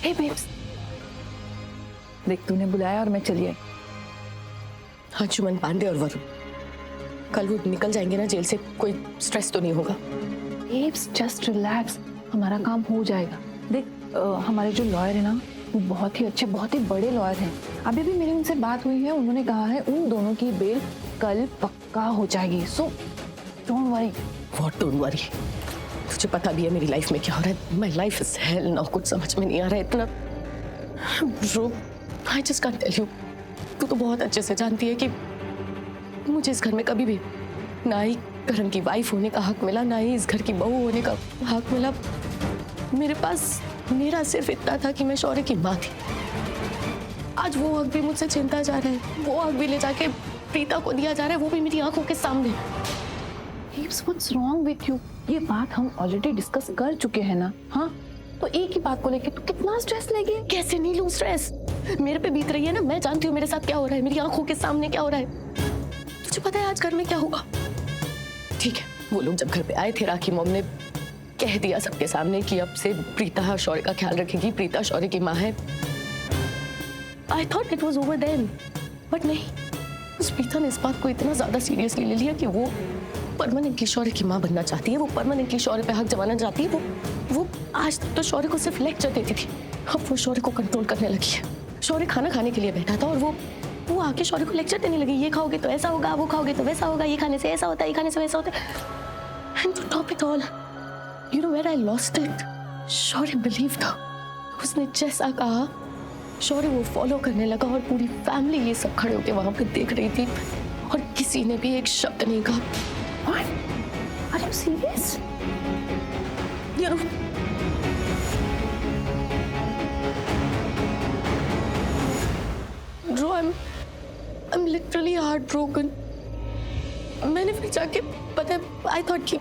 हे babes, देख तूने बुलाया और मैं चली आई। अंशुमन पांडे और वरुण कल वो निकल जाएंगे ना जेल से, कोई स्ट्रेस तो नहीं होगा? बेब्स जस्ट रिलैक्स, हमारा काम हो जाएगा। देख हमारे जो लॉयर है ना वो बहुत ही अच्छे, बहुत ही बड़े लॉयर हैं। अभी भी मेरी उनसे बात हुई है, उन्होंने कहा है उन दोनों की बेल कल पक्का हो जाएगी। So don't worry. What don't worry? तुझे पता भी है मेरी लाइफ में क्या हो रहा है। माय लाइफ इज हेल ना, कुछ समझ में नहीं आ रहा है इतना। Bro I just can't tell you. तू तो बहुत अच्छे से जानती है कि मुझे इस घर में कभी भी ना ही करण की वाइफ होने का हक मिला, ना ही इस घर की बहू होने का हक मिला। मेरे पास मेरा सिर्फ इतना था कि मैं शौर्य की माँ थी। आज वो हक भी मुझसे छीनता जा रहा है, वो हक भी ले जाके प्रीता को दिया जा रहा है, वो भी मेरी आंखों के सामने। What's wrong with you? ये बात हम ऑलरेडी डिस्कस कर चुके हैं ना। हाँ तो एक ही बात को लेके तू कितना स्ट्रेस लेगी? कैसे नहीं लूं स्ट्रेस? मेरे पे बीत रही है ना, मैं जानती हूँ मेरे साथ क्या हो रहा है, मेरी आंखों के सामने क्या हो रहा है। तुझे पता है आज घर में क्या होगा? ठीक है, वो लोग जब घर पे आए थे, राखी मॉम ने कह दिया सबके सामने कि अब से प्रीता शौर्य का ख्याल रखेगी, प्रीता शौर्य की माँ है। I thought it was over then, but नहीं, उस प्रीता ने इस बात को इतना ज्यादा सीरियसली ले लिया कि वो परमानेंटली शौर्य की माँ बनना चाहती है, वो परमानेंटली शौर्य पे हक जमाना चाहती है। वो आज तक तो शौर्य को सिर्फ लेक्चर देती थी, अब वो शौर्य को कंट्रोल करने लगी है। शौर्य खाना खाने के लिए बैठा था और वो आके शौर्य को लेक्चर देने लगी, ये खाओगे तो ऐसा होगा, वो खाओगे तो वैसा होगा, ये खाने से ऐसा होता है, ये खाने से वैसा होता है। And to top it all, you know where I lost it? Shaurya believe था, उसने जैसा कहा शौर्य वो फॉलो करने लगा और पूरी फैमिली ये सब खड़े होकर वहां पे देख रही थी और किसी ने भी एक शब्द नहीं कहा। What? Are you serious? You know, bro, I'm literally heartbroken. मैंने फिर जाके पता है, I thought कि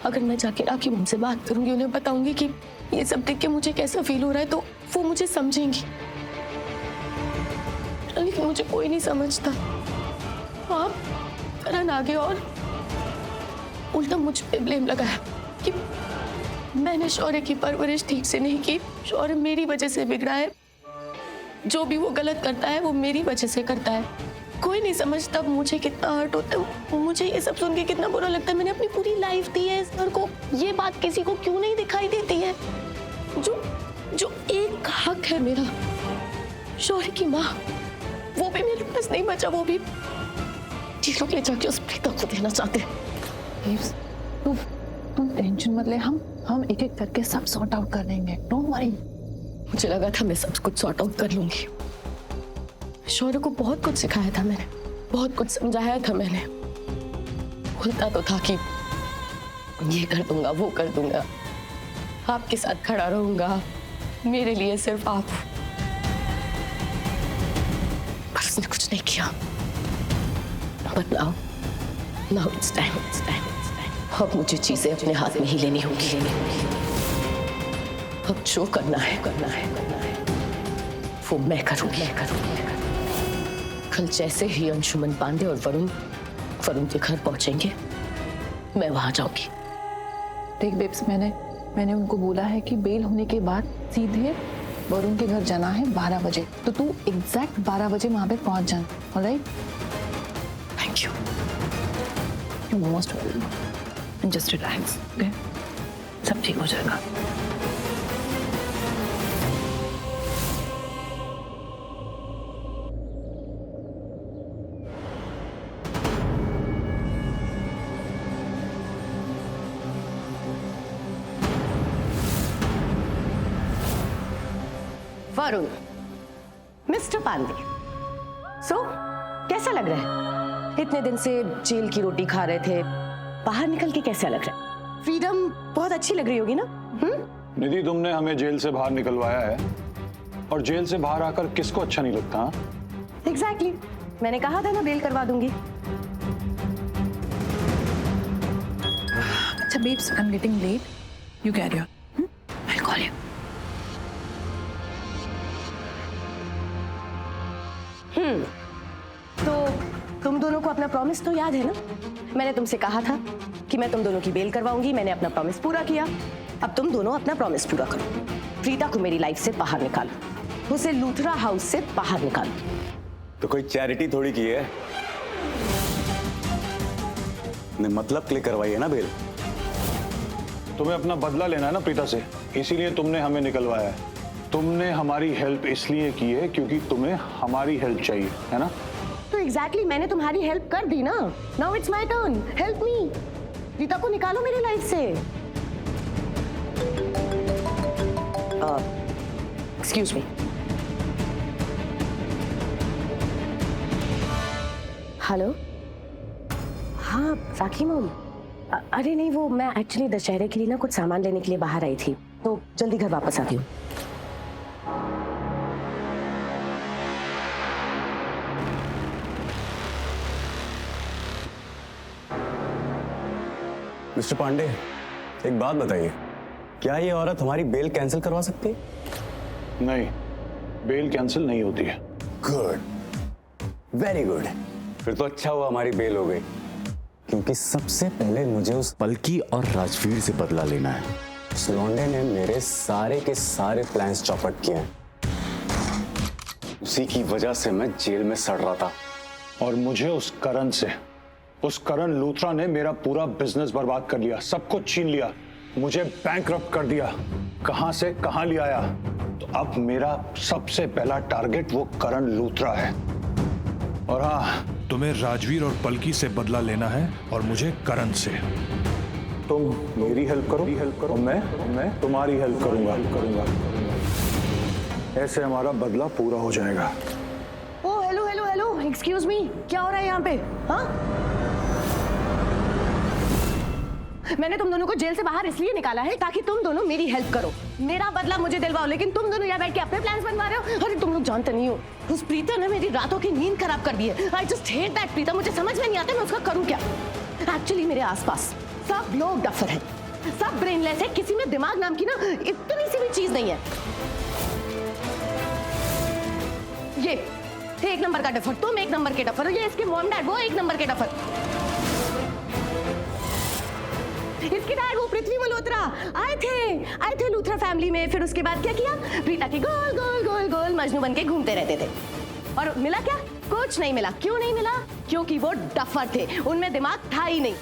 अगर मैं जाके राखी मॉम से बात करूंगी, उन्हें बताऊंगी कि ये सब देख के मुझे कैसा फील हो रहा है, तो वो मुझे समझेंगी। लेकिन मुझे कोई नहीं समझता। आप करण आगे और उल्टा मुझ पे ब्लेम लगाया कि मैंने शौर्य की परवरिश ठीक से नहीं की, शौर्य मेरी वजह से बिगड़ा है, जो भी वो गलत करता है वो मेरी वजह से करता है। कोई नहीं समझता मुझे कितना हर्ट होता है, मुझे ये सब सुन के कितना बुरा लगता है। मैंने अपनी पूरी लाइफ दी है इस घर को, ये बात किसी को क्यों नहीं दिखाई देती है? जो एक हक है मेरा, शौर्य की माँ, वो भी मेरे पास नहीं बचा, वो भी ये लोग ले जाके उस प्रीता को देना चाहते हैं। तुम टेंशन मत ले, हम एक एक करके सब सॉर्ट आउट कर देंगे, डोंट वरी। मुझे लगा था मैं सब कुछ सॉर्ट आउट कर लूंगी। शौर्य को बहुत कुछ सिखाया था मैंने, बहुत कुछ समझाया था मैंने। बोलता तो था कि ये कर दूंगा, वो कर दूंगा, आपके साथ खड़ा रहूंगा, मेरे लिए सिर्फ आप। पर उसने कुछ नहीं किया। But now it's time. अब मुझे चीजें अपने हाथ में ही लेनी होगी। अब जो करना है वो मैं करूंगी। कल जैसे ही अंशुमन पांडे और वरुण के घर पहुंचेंगे, मैं वहां जाऊंगी। देख बेब्स, मैंने उनको बोला है कि बेल होने के बाद सीधे वरुण के घर जाना है 12 बजे, तो तू एग्जैक्ट 12 बजे वहां पे पहुंच जाना, alright? Thank you. You're most welcome. And just relax, okay? सब ठीक हो जाएगा। वरुण, मिस्टर पांडे, सो कैसा लग रहा है? इतने दिन से जेल की रोटी खा रहे थे, बाहर निकल के कैसा लग रहा है? फ्रीडम बहुत अच्छी लग रही होगी ना? निधि, तुमने हमें जेल से बाहर निकलवाया है और जेल से बाहर आकर किसको अच्छा नहीं लगता? एग्जैक्टली, मैंने कहा था ना बेल करवा दूंगी। अच्छा babes, I am getting late, you carry on, I will call you. तो तुम दोनों को अपना प्रॉमिस तो याद है ना? मैंने तुमसे कहा था कि मैं तुम दोनों की बेल करवाऊंगी, मैंने अपना प्रॉमिस पूरा किया। अब तुम दोनों अपना प्रॉमिस पूरा करो। प्रीता को मेरी लाइफ से बाहर निकालो, उसे लूथरा हाउस से बाहर निकालो। तो कोई चैरिटी थोड़ी की है, ने मतलब क्लिक करवाई है ना बेल। तुम्हें अपना बदला लेना है ना प्रीता से, इसीलिए तुमने हमें निकलवाया है। तुमने हमारी हेल्प इसलिए की है क्योंकि तुम्हें हमारी हेल्प चाहिए, है ना? तो एग्जैक्टली मैंने तुम्हारी हेल्प कर दी ना। Now it's my turn, help me. Preeta को निकालो मेरी लाइफ से। Excuse me. हेलो, हाँ राखी मॉम। अरे नहीं, वो मैं एक्चुअली दशहरे के लिए ना कुछ सामान लेने के लिए बाहर आई थी, तो जल्दी घर वापस आती हूँ। मिस्टर पांडे, एक बात बताइए, क्या ये औरत हमारी बेल कैंसिल करवा सकती है? नहीं, बेल कैंसिल नहीं होती है। Good, very good. फिर तो अच्छा हुआ हमारी बेल हो गई, क्योंकि सबसे पहले मुझे उस पलकी और राजवीर से बदला लेना है। उस लौंडे ने मेरे सारे के सारे प्लान्स चौपट किए हैं। उसी की वजह से मैं जेल में सड़ रहा था। और मुझे उस करण लूथरा ने मेरा पूरा बिजनेस बर्बाद कर लिया, सब कुछ छीन लिया, मुझे बैंकरप्ट कर दिया, कहां से कहां ले आया। तो अब मेरा सबसे पहला टारगेट वो करण लूथरा है। और हाँ, तुम्हें राजवीर और पलकी से बदला लेना है और मुझे करण से। तुम मेरी हेल्प करो, मैं तुम्हारी हेल्प करूंगा। ऐसे हमारा बदला पूरा हो जाएगा। Oh hello hello hello, excuse me, क्या हो रहा है यहाँ पे? हाँ, मैंने तुम दोनों को जेल से बाहर इसलिए निकाला है ताकि तुम दोनों मेरी हेल्प करो, मेरा बदला मुझे दिलवाओ, लेकिन तुम दोनों यहाँ बैठ के अपने प्लान्स बनवा रहे हो। अरे तुम लोग जानते नहीं हो, उस प्रीता ने मेरी रातों की नींद खराब कर दी है। I just hate that Preeta. मुझे समझ में नहीं आता मैं उसका करूँ क्या। एक्चुअली मेरे आसपास सब लोग डफर हैं, सब ब्रेनलेस है, किसी में दिमाग नाम की ना इतनी सी भी चीज नहीं है। ये एक नंबर का डफर, तुम एक नंबर के डफर, ये इसके मॉम डैड वो एक नंबर के डफर, इसके डैड वो पृथ्वी मल्होत्रा आए थे लूथरा फैमिली में। फिर उसके बाद क्या किया, प्रीता के गोल गोल गोल गोल मजनू बन के घूमते रहते थे। और मिला क्या? कुछ नहीं मिला। क्यों नहीं मिला? क्योंकि वो डफर थे, उनमें दिमाग था ही नहीं।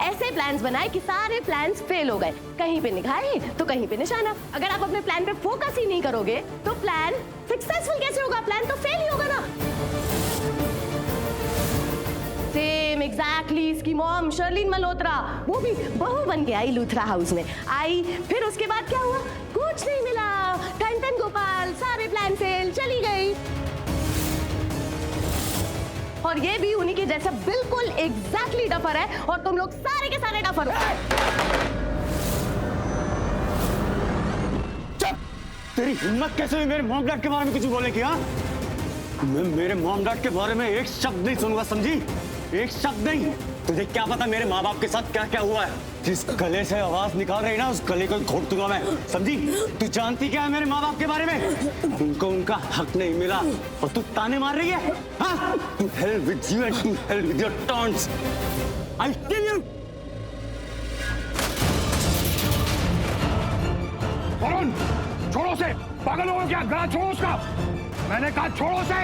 ऐसे प्लान्स बनाए कि सारे प्लान्स फेल हो गए, कहीं पे निगाहे तो कहीं पे निशाना। अगर आप अपने प्लान पे फोकस ही नहीं करोगे तो प्लान सक्सेसफुल कैसे होगा? प्लान तो फेल ही होगा ना। सेम एग्जैक्टली इसकी मॉम शर्लिन मल्होत्रा, वो भी बहू बन के आई लूथरा हाउस में आई। फिर उसके बाद क्या हुआ? कुछ नहीं मिला, टन गोपाल, सारे प्लान फेल, चली गई। और ये भी उन्हीं के जैसा बिल्कुल एग्जैक्टली डफर है, और तुम लोग सारे के सारे डफर हो। चुप! तेरी हिम्मत कैसे हुई मेरे मॉम डैड के बारे में कुछ बोलने की? हाँ, मैं मेरे मॉम डैड के बारे में एक शब्द नहीं सुनूंगा, समझी? एक शब्द नहीं। तुझे क्या पता मेरे माँ बाप के साथ क्या क्या हुआ है? जिस गले से आवाज निकाल रही ना, उस गले को घोट दूंगा मैं, समझी? तू जानती क्या है मेरे माँ बाप के बारे में? उनको उनका हक नहीं मिला और तू ताने मार रही है? हाँ? To hell with you and to hell with your taunts. I'll kill you. Varun, छोड़ो उसे, पागल हो गया क्या? गला छोड़ो उसका, मैंने कहा छोड़ो उसे।